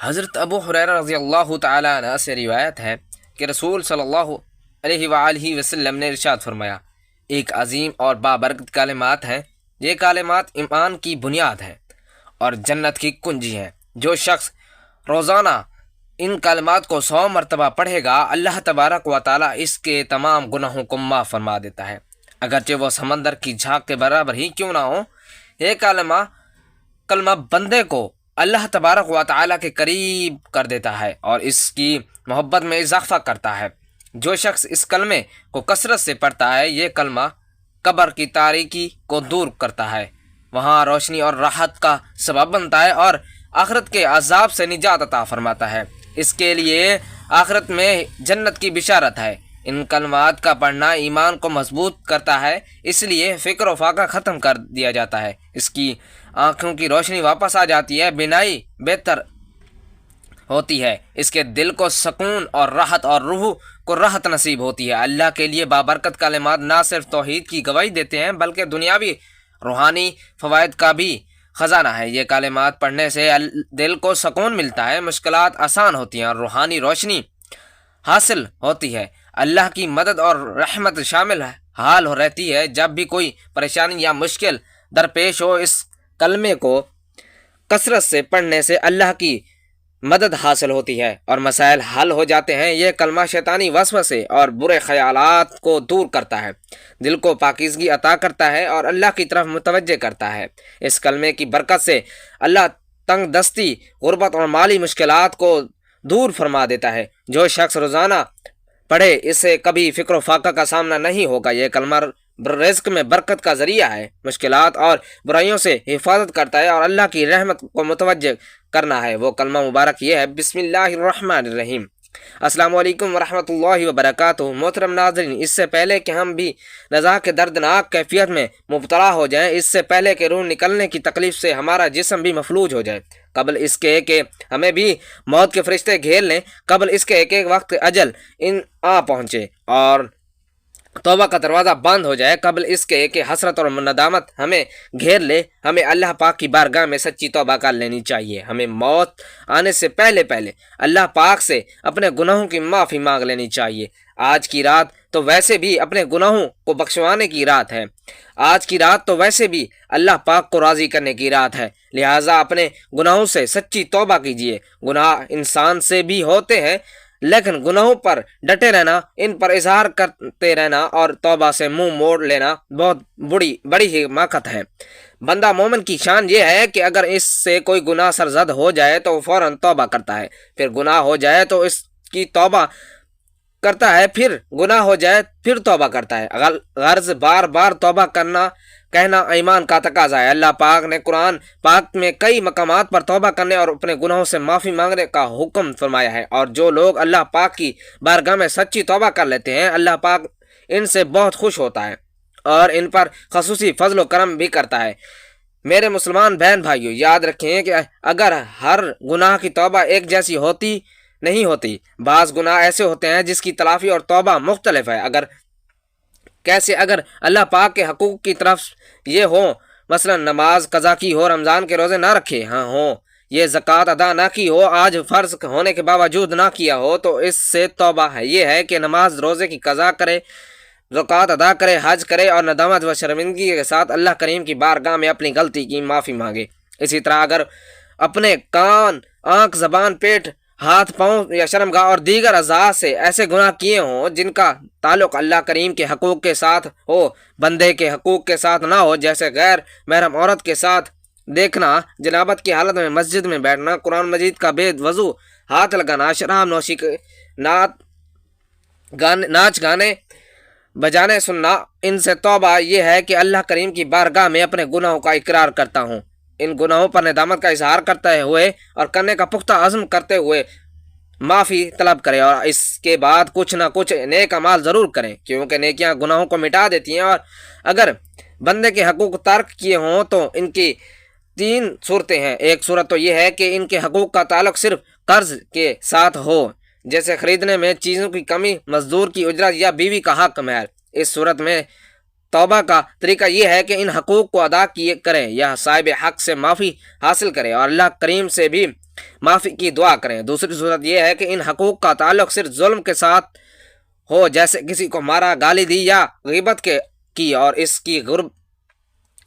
حضرت ابو ہریرہ رضی اللہ تعالیٰ عنہ سے روایت ہے کہ رسول صلی اللہ علیہ وآلہ وسلم نے ارشاد فرمایا، ایک عظیم اور بابرکت کلمات ہیں، یہ کلمات ایمان کی بنیاد ہیں اور جنت کی کنجی ہیں۔ جو شخص روزانہ ان کلمات کو 100 مرتبہ پڑھے گا، اللہ تبارک و تعالیٰ اس کے تمام گناہوں کو معاف فرما دیتا ہے، اگرچہ وہ سمندر کی جھاگ کے برابر ہی کیوں نہ ہو۔ یہ کلمہ بندے کو اللہ تبارک و تعالیٰ کے قریب کر دیتا ہے اور اس کی محبت میں اضافہ کرتا ہے۔ جو شخص اس کلمے کو کثرت سے پڑھتا ہے، یہ کلمہ قبر کی تاریکی کو دور کرتا ہے، وہاں روشنی اور راحت کا سبب بنتا ہے اور آخرت کے عذاب سے نجات عطا فرماتا ہے۔ اس کے لیے آخرت میں جنت کی بشارت ہے۔ ان کلمات کا پڑھنا ایمان کو مضبوط کرتا ہے، اس لیے فکر و فاقہ ختم کر دیا جاتا ہے، اس کی آنکھوں کی روشنی واپس آ جاتی ہے، بینائی بہتر ہوتی ہے، اس کے دل کو سکون اور راحت اور روح کو راحت نصیب ہوتی ہے۔ اللہ کے لیے بابرکت کلمات نہ صرف توحید کی گواہی دیتے ہیں بلکہ دنیاوی روحانی فوائد کا بھی خزانہ ہے۔ یہ کلمات پڑھنے سے دل کو سکون ملتا ہے، مشکلات آسان ہوتی ہیں اور روحانی روشنی حاصل ہوتی ہے۔ اللہ کی مدد اور رحمت شامل حال رہتی ہے۔ جب بھی کوئی پریشانی یا مشکل درپیش ہو، اس کلمے کو کثرت سے پڑھنے سے اللہ کی مدد حاصل ہوتی ہے اور مسائل حل ہو جاتے ہیں۔ یہ کلمہ شیطانی وسوسے اور برے خیالات کو دور کرتا ہے، دل کو پاکیزگی عطا کرتا ہے اور اللہ کی طرف متوجہ کرتا ہے۔ اس کلمے کی برکت سے اللہ تنگ دستی، غربت اور مالی مشکلات کو دور فرما دیتا ہے۔ جو شخص روزانہ پڑھے، اسے کبھی فکر و فاقہ کا سامنا نہیں ہوگا۔ یہ کلمہ رزق میں برکت کا ذریعہ ہے، مشکلات اور برائیوں سے حفاظت کرتا ہے اور اللہ کی رحمت کو متوجہ کرنا ہے۔ وہ کلمہ مبارک یہ ہے، بسم اللہ الرحمن الرحیم۔ السلام علیکم ورحمۃ اللہ وبرکاتہ۔ محترم ناظرین، اس سے پہلے کہ ہم بھی نزاع کے دردناک کیفیت میں مبتلا ہو جائیں، اس سے پہلے کہ روح نکلنے کی تکلیف سے ہمارا جسم بھی مفلوج ہو جائے، قبل اس کے کہ ہمیں بھی موت کے فرشتے گھیر لیں، قبل اس کے ایک وقت اجل آ پہنچے اور توبہ کا دروازہ بند ہو جائے، قبل اس کے کہ حسرت اور ندامت ہمیں گھیر لے، ہمیں اللہ پاک کی بارگاہ میں سچی توبہ کر لینی چاہیے۔ ہمیں موت آنے سے پہلے اللہ پاک سے اپنے گناہوں کی معافی مانگ لینی چاہیے۔ آج کی رات تو ویسے بھی اپنے گناہوں کو بخشوانے کی رات ہے، آج کی رات تو ویسے بھی اللہ پاک کو راضی کرنے کی رات ہے، لہٰذا اپنے گناہوں سے سچی توبہ کیجیے۔ گناہ انسان سے بھی ہوتے ہیں، لیکن گناہوں پر ڈٹے رہنا، ان پر اظہار کرتے رہنا اور توبہ سے منہ موڑ لینا بہت بڑی حماقت ہے۔ بندہ مومن کی شان یہ ہے کہ اگر اس سے کوئی گناہ سرزد ہو جائے تو وہ فوراً توبہ کرتا ہے، پھر گناہ ہو جائے تو اس کی توبہ کرتا ہے، پھر گناہ ہو جائے پھر توبہ کرتا ہے۔ غرض بار بار توبہ کہنا ایمان کا تقاضا ہے۔ اللہ پاک نے قرآن پاک میں کئی مقامات پر توبہ کرنے اور اپنے گناہوں سے معافی مانگنے کا حکم فرمایا ہے، اور جو لوگ اللہ پاک کی بارگاہ میں سچی توبہ کر لیتے ہیں، اللہ پاک ان سے بہت خوش ہوتا ہے اور ان پر خصوصی فضل و کرم بھی کرتا ہے۔ میرے مسلمان بہن بھائیو، یاد رکھیں کہ اگر ہر گناہ کی توبہ ایک جیسی نہیں ہوتی، بعض گناہ ایسے ہوتے ہیں جس کی تلافی اور توبہ مختلف ہے۔ اگر اللہ پاک کے حقوق کی طرف یہ ہو، مثلا نماز قضا کی ہو، رمضان کے روزے نہ رکھے ہوں، یہ زکوٰۃ ادا نہ کی ہو، آج فرض ہونے کے باوجود نہ کیا ہو، تو اس سے توبہ ہے۔ یہ ہے کہ نماز روزے کی قضا کرے، زکوٰۃ ادا کرے، حج کرے اور ندامت و شرمندگی کے ساتھ اللہ کریم کی بارگاہ میں اپنی غلطی کی معافی مانگے۔ اسی طرح اگر اپنے کان، آنکھ، زبان، پیٹ، ہاتھ، پاؤں یا شرمگاہ اور دیگر اعضاء سے ایسے گناہ کیے ہوں جن کا تعلق اللہ کریم کے حقوق کے ساتھ ہو، بندے کے حقوق کے ساتھ نہ ہو، جیسے غیر محرم عورت کے ساتھ دیکھنا، جنابت کی حالت میں مسجد میں بیٹھنا، قرآن مجید کا بے وضو ہاتھ لگانا، شراب نوشی، ناچ گانے بجانے سننا، ان سے توبہ یہ ہے کہ اللہ کریم کی بارگاہ میں اپنے گناہوں کا اقرار کرتا ہوں، ان گناہوں پر ندامت کا اظہار کرتے ہوئے اور کرنے کا پختہ عزم کرتے ہوئے معافی طلب کرے، اور اس کے بعد کچھ نہ کچھ نیک اعمال ضرور کریں، کیونکہ نیکیاں گناہوں کو مٹا دیتی ہیں۔ اور اگر بندے کے حقوق ترک کیے ہوں تو ان کی 3 صورتیں ہیں۔ ایک صورت تو یہ ہے کہ ان کے حقوق کا تعلق صرف قرض کے ساتھ ہو، جیسے خریدنے میں چیزوں کی کمی، مزدور کی اجرت یا بیوی کا حق مہر۔ اس صورت میں توبہ کا طریقہ یہ ہے کہ ان حقوق کو ادا کیے کریں یا صاحب حق سے معافی حاصل کریں اور اللہ کریم سے بھی معافی کی دعا کریں۔ دوسری صورت یہ ہے کہ ان حقوق کا تعلق صرف ظلم کے ساتھ ہو، جیسے کسی کو مارا، گالی دی یا غیبت کی اور اس کی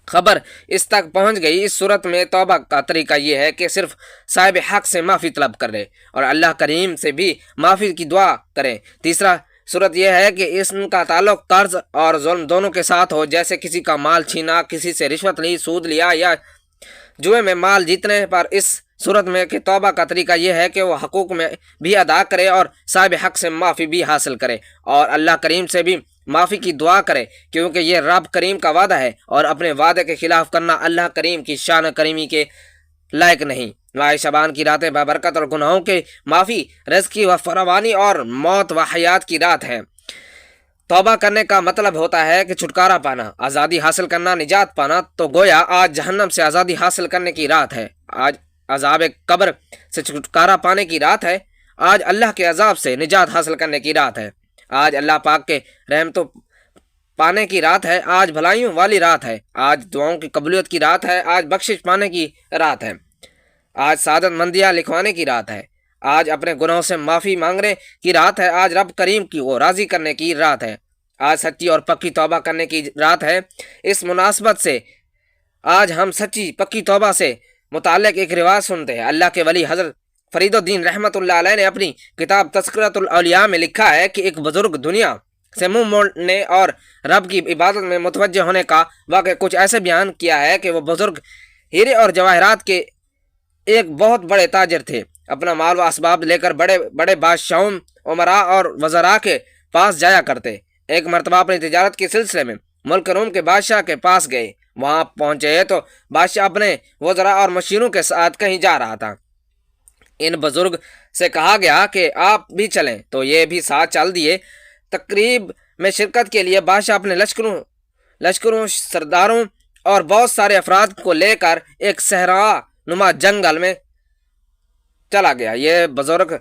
خبر اس تک پہنچ گئی۔ اس صورت میں توبہ کا طریقہ یہ ہے کہ صرف صاحب حق سے معافی طلب کرے اور اللہ کریم سے بھی معافی کی دعا کریں۔ تیسرا صورت یہ ہے کہ اس کا تعلق قرض اور ظلم دونوں کے ساتھ ہو، جیسے کسی کا مال چھینا، کسی سے رشوت لی، سود لیا یا جوئے میں مال جیتنے پر۔ اس صورت میں کہ توبہ کا طریقہ یہ ہے کہ وہ حقوق میں بھی ادا کرے اور صاحب حق سے معافی بھی حاصل کرے اور اللہ کریم سے بھی معافی کی دعا کرے، کیونکہ یہ رب کریم کا وعدہ ہے اور اپنے وعدے کے خلاف کرنا اللہ کریم کی شان کریمی کے لائق نہیں۔ ماہ شعبان کی راتیں بابرکت اور گناہوں کے معافی، رزق کی و فراوانی اور موت و حیات کی رات ہے۔ توبہ کرنے کا مطلب ہوتا ہے کہ چھٹکارا پانا، آزادی حاصل کرنا، نجات پانا۔ تو گویا آج جہنم سے آزادی حاصل کرنے کی رات ہے، آج عذاب قبر سے چھٹکارا پانے کی رات ہے، آج اللہ کے عذاب سے نجات حاصل کرنے کی رات ہے، آج اللہ پاک کے رحمتوں پانے کی رات ہے، آج بھلائیوں والی رات ہے، آج دعاؤں کی قبولیت کی رات ہے، آج بخشش پانے کی رات ہے، آج سعادت مندیاں لکھوانے کی رات ہے، آج اپنے گناہوں سے معافی مانگنے کی رات ہے، آج رب کریم کی وہ راضی کرنے کی رات ہے، آج سچی اور پکی توبہ کرنے کی رات ہے۔ اس مناسبت سے آج ہم سچی پکی توبہ سے متعلق ایک رواج سنتے ہیں۔ اللہ کے ولی حضرت فرید الدین رحمۃ اللہ علیہ نے اپنی کتاب تذکرۃ الاولیاء میں لکھا ہے کہ ایک بزرگ دنیا سے منہ موڑنے اور رب کی عبادت میں متوجہ ہونے کا واقعہ کچھ ایسے بیان کیا ہے کہ وہ بزرگ ہیرے اور جواہرات کے ایک بہت بڑے تاجر تھے، اپنا مال و اسباب لے کر بڑے بڑے بادشاہوں، امراء اور وزراء کے پاس جایا کرتے۔ ایک مرتبہ اپنی تجارت کے سلسلے میں ملک روم کے بادشاہ کے پاس گئے، وہاں پہنچے تو بادشاہ اپنے وزراء اور مشیروں کے ساتھ کہیں جا رہا تھا۔ ان بزرگ سے کہا گیا کہ آپ بھی چلیں، تو یہ بھی ساتھ چل دیے۔ تقریب میں شرکت کے لیے بادشاہ اپنے لشکروں، سرداروں اور بہت سارے افراد کو لے کر ایک صحرا نما جنگل میں چلا گیا۔ یہ بزرگ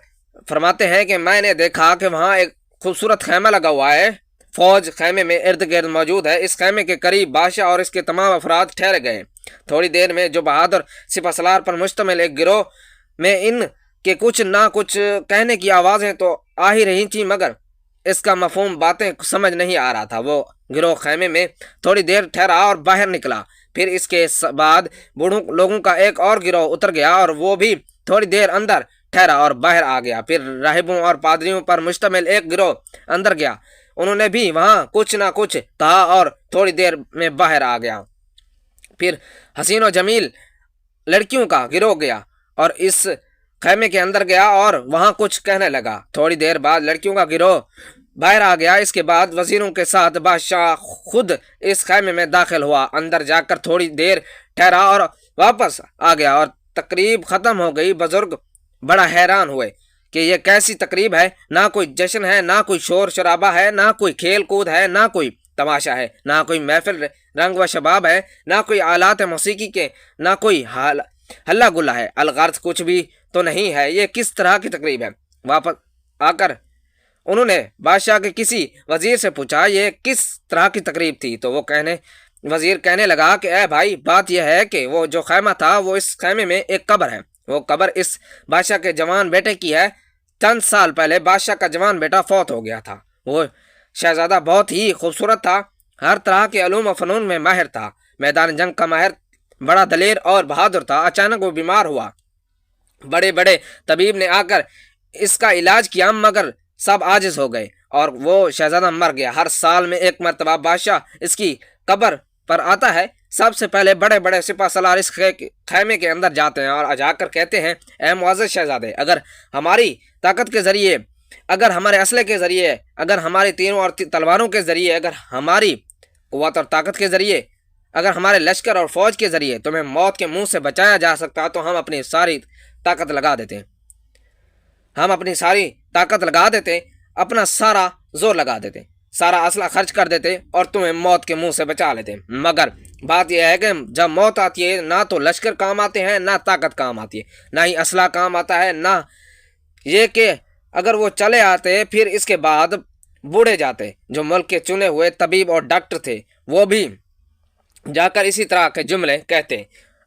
فرماتے ہیں کہ میں نے دیکھا کہ وہاں ایک خوبصورت خیمہ لگا ہوا ہے، فوج خیمے میں ارد گرد موجود ہے۔ اس خیمے کے قریب بادشاہ اور اس کے تمام افراد ٹھہر گئے۔ تھوڑی دیر میں جو بہادر سپہ سالار پر مشتمل ایک گروہ میں ان کے کچھ نہ کچھ کہنے کی آوازیں تو آ ہی رہی تھیں، مگر اس کا مفہوم باتیں سمجھ نہیں آ رہا تھا۔ وہ گروہ خیمے میں تھوڑی دیر ٹھہرا اور باہر نکلا۔ پھر اس کے بعد بوڑھوں لوگوں کا ایک اور گروہ اتر گیا اور وہ بھی تھوڑی دیر اندر ٹھہرا اور باہر آ گیا۔ پھر راہبوں اور پادریوں پر مشتمل ایک گروہ اندر گیا، انہوں نے بھی وہاں کچھ نہ کچھ کہا اور تھوڑی دیر میں باہر آ گیا۔ پھر حسین و جمیل لڑکیوں کا گروہ گیا اور اس خیمے کے اندر گیا اور وہاں کچھ کہنے لگا۔ تھوڑی دیر بعد لڑکیوں کا گروہ باہر آ گیا۔ اس کے بعد وزیروں کے ساتھ بادشاہ خود اس خیمے میں داخل ہوا، اندر جا کر تھوڑی دیر ٹھہرا اور واپس آ گیا اور تقریب ختم ہو گئی۔ بزرگ بڑا حیران ہوئے کہ یہ کیسی تقریب ہے، نہ کوئی جشن ہے، نہ کوئی شور شرابہ ہے، نہ کوئی کھیل کود ہے، نہ کوئی تماشا ہے، نہ کوئی محفل رنگ و شباب ہے، نہ کوئی آلات موسیقی کے، نہ کوئی ہلا گلا ہے، الغرض کچھ بھی تو نہیں ہے، یہ کس طرح کی تقریب ہے؟ واپس آ کر انہوں نے بادشاہ کے کسی وزیر سے پوچھا یہ کس طرح کی تقریب تھی؟ تو وزیر کہنے لگا کہ اے بھائی، بات یہ ہے کہ وہ جو خیمہ تھا وہ اس خیمے میں ایک قبر ہے، وہ قبر اس بادشاہ کے جوان بیٹے کی ہے۔ چند سال پہلے بادشاہ کا جوان بیٹا فوت ہو گیا تھا۔ وہ شہزادہ بہت ہی خوبصورت تھا، ہر طرح کے علوم و فنون میں ماہر تھا، میدان جنگ کا ماہر، بڑا دلیر اور بہادر تھا۔ اچانک وہ بیمار ہوا، بڑے بڑے طبیب نے آ کر اس کا علاج کیا، مگر سب عاجز ہو گئے اور وہ شہزادہ مر گیا۔ ہر سال میں ایک مرتبہ بادشاہ اس کی قبر پر آتا ہے۔ سب سے پہلے بڑے بڑے سپہ سالار اس خیمے کے اندر جاتے ہیں اور جا کر کہتے ہیں اے معزز شہزادے، اگر ہماری طاقت کے ذریعے، اگر ہمارے اسلحے کے ذریعے، اگر ہماری تیروں اور تلواروں کے ذریعے، اگر ہماری قوت اور طاقت کے ذریعے، اگر ہمارے لشکر اور فوج کے ذریعے تمہیں موت کے منہ سے بچایا جا سکتا تو ہم اپنی ساری طاقت لگا دیتے، ہم اپنی ساری طاقت لگا دیتے، اپنا سارا زور لگا دیتے، سارا اسلحہ خرچ کر دیتے اور تمہیں موت کے منہ سے بچا لیتے۔ مگر بات یہ ہے کہ جب موت آتی ہے نہ تو لشکر کام آتے ہیں، نہ طاقت کام آتی ہے، نہ ہی اسلحہ کام آتا ہے، نہ یہ کہ اگر وہ چلے آتے پھر اس کے بعد بوڑھے جاتے، جو ملک کے چنے ہوئے طبیب اور ڈاکٹر تھے، وہ بھی جا کر اسی طرح کے جملے کہتے،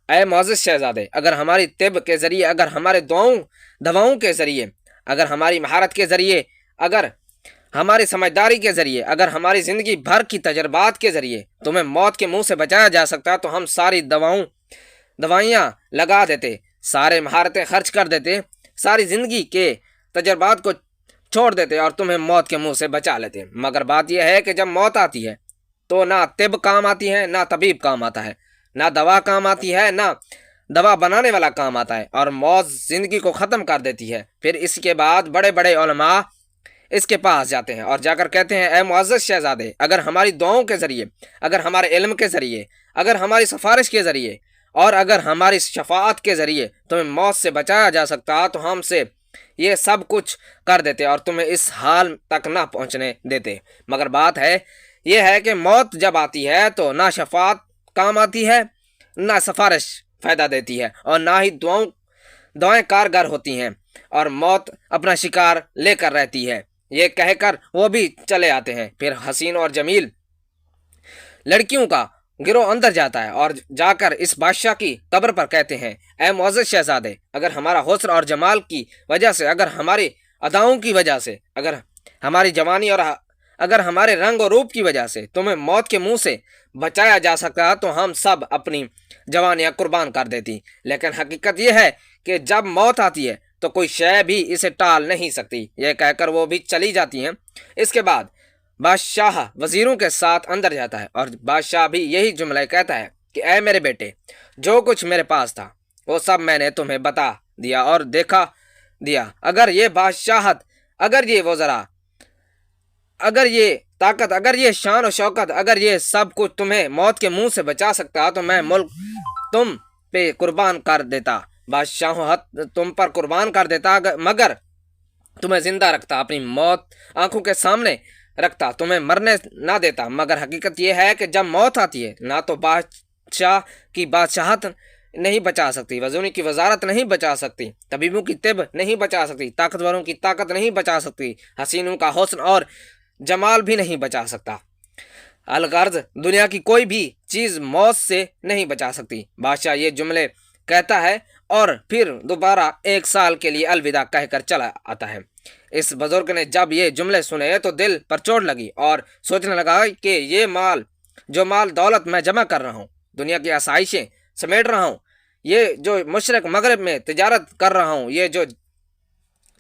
اے معزز شہزادے، اگر ہماری طب کے ذریعے، اگر ہمارے دواؤں کے ذریعے، اگر ہماری مہارت کے ذریعے، اگر ہماری سمجھداری کے ذریعے، اگر ہماری زندگی بھر کی تجربات کے ذریعے تمہیں موت کے منہ سے بچایا جا سکتا تو ہم ساری دوائیاں لگا دیتے، سارے مہارتیں خرچ کر دیتے، ساری زندگی کے تجربات کو چھوڑ دیتے اور تمہیں موت کے منہ سے بچا لیتے۔ مگر بات یہ ہے کہ جب موت آتی ہے تو نہ طب کام آتی ہے، نہ طبیب کام آتا ہے، نہ دوا کام آتی ہے، نہ دوا بنانے والا کام آتا ہے، اور موت زندگی کو ختم کر دیتی ہے۔ پھر اس کے بعد بڑے بڑے علماء اس کے پاس جاتے ہیں اور جا کر کہتے ہیں، اے معزز شہزادے، اگر ہماری دعاؤں کے ذریعے، اگر ہمارے علم کے ذریعے، اگر ہماری سفارش کے ذریعے اور اگر ہماری شفاعت کے ذریعے تمہیں موت سے بچایا جا سکتا تو ہم سے یہ سب کچھ کر دیتے اور تمہیں اس حال تک نہ پہنچنے دیتے۔ مگر بات ہے یہ ہے کہ موت جب آتی ہے تو نہ شفاعت کام آتی ہے، نہ سفارش فائدہ دیتی ہے، اور نہ ہی دعائیں کارگر ہوتی ہیں، اور موت اپنا شکار لے کر رہتی ہے۔ یہ کہہ کر وہ بھی چلے آتے ہیں۔ پھر حسین اور جمیل لڑکیوں کا گروہ اندر جاتا ہے اور جا کر اس بادشاہ کی قبر پر کہتے ہیں، اے معزز شہزادے، اگر ہمارا حسن اور جمال کی وجہ سے، اگر ہماری اداؤں کی وجہ سے، اگر ہماری جوانی اور اگر ہمارے رنگ اور روپ کی وجہ سے تمہیں موت کے منہ سے بچایا جا سکتا تو ہم سب اپنی جوانیاں قربان کر دیتی، لیکن حقیقت یہ ہے کہ جب موت آتی ہے تو کوئی شے بھی اسے ٹال نہیں سکتی۔ یہ کہہ کر وہ بھی چلی جاتی ہیں۔ اس کے بعد بادشاہ وزیروں کے ساتھ اندر جاتا ہے اور بادشاہ بھی یہی جملہ کہتا ہے کہ اے میرے بیٹے، جو کچھ میرے پاس تھا وہ سب میں نے تمہیں بتا دیا اور دکھا دیا۔ اگر یہ بادشاہت، اگر یہ وزراء، اگر یہ طاقت، اگر یہ شان و شوکت، اگر یہ سب کچھ تمہیں موت کے منہ سے بچا سکتا تو میں ملک تم پہ قربان کر دیتا، بادشاہت تم پر قربان کر دیتا، مگر تمہیں زندہ رکھتا، اپنی موت آنکھوں کے سامنے رکھتا، تمہیں مرنے نہ دیتا۔ مگر حقیقت یہ ہے کہ جب موت آتی ہے نہ تو بادشاہ کی بادشاہت نہیں بچا سکتی، وزیروں کی وزارت نہیں بچا سکتی، طبیبوں کی طب نہیں بچا سکتی، طاقتوروں کی طاقت نہیں بچا سکتی، حسینوں کا حسن اور جمال بھی نہیں بچا سکتا، الغرض دنیا کی کوئی بھی چیز موت سے نہیں بچا سکتی۔ بادشاہ یہ جملے کہتا ہے اور پھر دوبارہ 1 سال کے لیے الوداع کہہ کر چلا آتا ہے۔ اس بزرگ نے جب یہ جملے سنے تو دل پر چوٹ لگی اور سوچنے لگا کہ یہ مال دولت میں جمع کر رہا ہوں، دنیا کی آسائشیں سمیٹ رہا ہوں، یہ جو مشرق مغرب میں تجارت کر رہا ہوں، یہ جو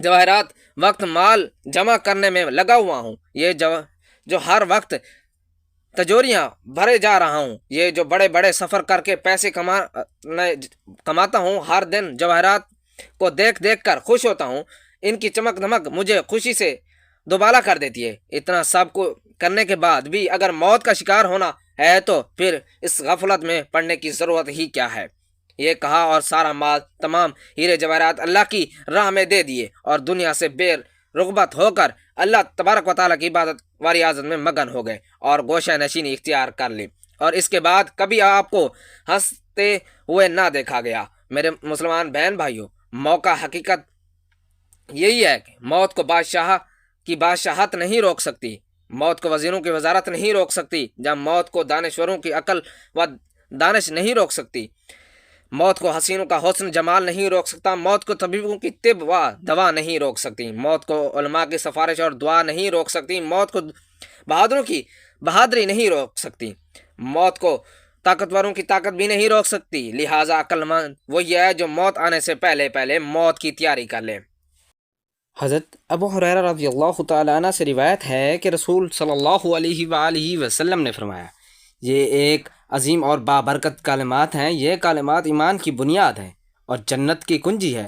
جواہرات وقت مال جمع کرنے میں لگا ہوا ہوں، یہ جو ہر وقت تجوریاں بھرے جا رہا ہوں، یہ جو بڑے بڑے سفر کر کے پیسے کماتا ہوں، ہر دن جواہرات کو دیکھ دیکھ کر خوش ہوتا ہوں، ان کی چمک دمک مجھے خوشی سے دوبالا کر دیتی ہے۔ اتنا سب کو کرنے کے بعد بھی اگر موت کا شکار ہونا ہے تو پھر اس غفلت میں پڑنے کی ضرورت ہی کیا ہے۔ یہ کہا اور سارا مال، تمام ہیرے جواہرات اللہ کی راہ میں دے دیے اور دنیا سے بے رغبت ہو کر اللہ تبارک و تعالیٰ کی عبادت و ریاضت میں مگن ہو گئے اور گوشہ نشینی اختیار کر لی، اور اس کے بعد کبھی آپ کو ہنستے ہوئے نہ دیکھا گیا۔ میرے مسلمان بہن بھائیوں، موقع حقیقت یہی ہے کہ موت کو بادشاہ کی بادشاہت نہیں روک سکتی، موت کو وزیروں کی وزارت نہیں روک سکتی، جب موت کو دانشوروں کی عقل و دانش نہیں روک سکتی، موت کو حسینوں کا حسن جمال نہیں روک سکتا، موت کو طبیبوں کی طب و دوا نہیں روک سکتی، موت کو علماء کی سفارش اور دعا نہیں روک سکتی، موت کو بہادروں کی بہادری نہیں روک سکتی، موت کو طاقتوروں کی طاقت بھی نہیں روک سکتی۔ لہٰذا عقل مند وہی ہے جو موت آنے سے پہلے پہلے موت کی تیاری کر لے۔ حضرت ابو ہریرہ رضی اللہ تعالیٰ عنہ سے روایت ہے کہ رسول صلی اللہ علیہ وآلہ وسلم نے فرمایا، یہ ایک عظیم اور بابرکت کلمات ہیں، یہ کلمات ایمان کی بنیاد ہیں اور جنت کی کنجی ہے۔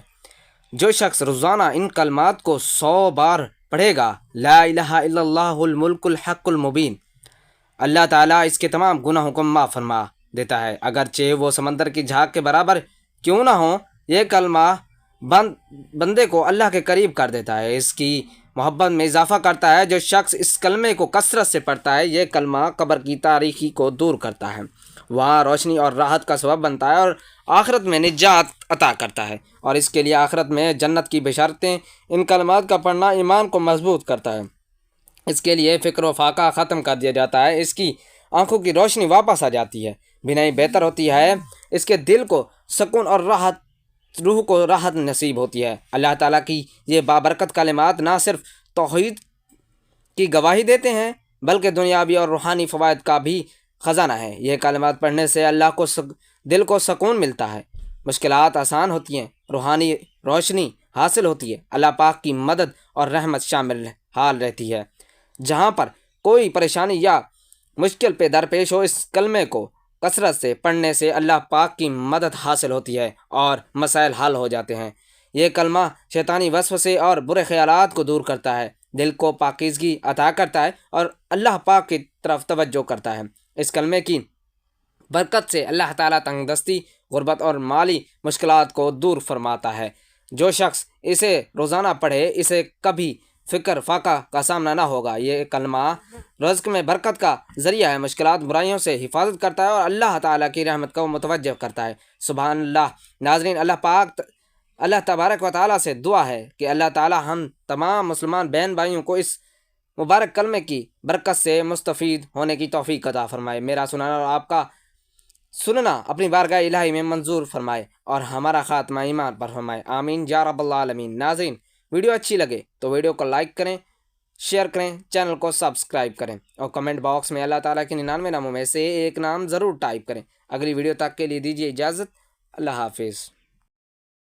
جو شخص روزانہ ان کلمات کو 100 بار پڑھے گا، لا الہ الا اللہ الملک الحق المبین، اللہ تعالیٰ اس کے تمام گناہوں کو معاف فرما دیتا ہے، اگرچہ وہ سمندر کی جھاگ کے برابر کیوں نہ ہوں۔ یہ کلمہ بندے کو اللہ کے قریب کر دیتا ہے، اس کی محبت میں اضافہ کرتا ہے۔ جو شخص اس کلمے کو کثرت سے پڑھتا ہے، یہ کلمہ قبر کی تاریکی کو دور کرتا ہے، وہاں روشنی اور راحت کا سبب بنتا ہے اور آخرت میں نجات عطا کرتا ہے، اور اس کے لیے آخرت میں جنت کی بشارتیں۔ ان کلمات کا پڑھنا ایمان کو مضبوط کرتا ہے اس کے لیے فکر و فاقہ ختم کر دیا جاتا ہے، اس کی آنکھوں کی روشنی واپس آ جاتی ہے، بینائی بہتر ہوتی ہے، اس کے دل کو سکون اور راحت، روح کو راحت نصیب ہوتی ہے۔ اللہ تعالیٰ کی یہ بابرکت کلمات نہ صرف توحید کی گواہی دیتے ہیں بلکہ دنیاوی اور روحانی فوائد کا بھی خزانہ ہے۔ یہ کلمات پڑھنے سے اللہ کو دل کو سکون ملتا ہے، مشکلات آسان ہوتی ہیں، روحانی روشنی حاصل ہوتی ہے، اللہ پاک کی مدد اور رحمت شامل حال رہتی ہے۔ جہاں پر کوئی پریشانی یا مشکل پہ درپیش ہو، اس کلمے کو کثرت سے پڑھنے سے اللہ پاک کی مدد حاصل ہوتی ہے اور مسائل حل ہو جاتے ہیں۔ یہ کلمہ شیطانی وسوسے اور برے خیالات کو دور کرتا ہے، دل کو پاکیزگی عطا کرتا ہے اور اللہ پاک کی طرف توجہ کرتا ہے۔ اس کلمے کی برکت سے اللہ تعالیٰ تنگ دستی، غربت اور مالی مشکلات کو دور فرماتا ہے۔ جو شخص اسے روزانہ پڑھے، اسے کبھی فکر فاقہ کا سامنا نہ ہوگا۔ یہ کلمہ رزق میں برکت کا ذریعہ ہے، مشکلات برائیوں سے حفاظت کرتا ہے اور اللہ تعالیٰ کی رحمت کو متوجہ کرتا ہے۔ سبحان اللہ۔ ناظرین، اللہ تبارک و تعالیٰ سے دعا ہے کہ اللہ تعالیٰ ہم تمام مسلمان بہن بھائیوں کو اس مبارک کلمے کی برکت سے مستفید ہونے کی توفیق عطا فرمائے۔ میرا سنانا اور آپ کا سننا اپنی بارگاہ الہی میں منظور فرمائے اور ہمارا خاتمہ ایمان پر فرمائے، آمین یا رب العالمین۔ ناظرین، ویڈیو اچھی لگے تو ویڈیو کو لائک کریں، شیئر کریں، چینل کو سبسکرائب کریں اور کمنٹ باکس میں اللہ تعالیٰ کے 99 ناموں میں سے ایک نام ضرور ٹائپ کریں۔ اگلی ویڈیو تک کے لیے دیجیے اجازت، اللہ حافظ۔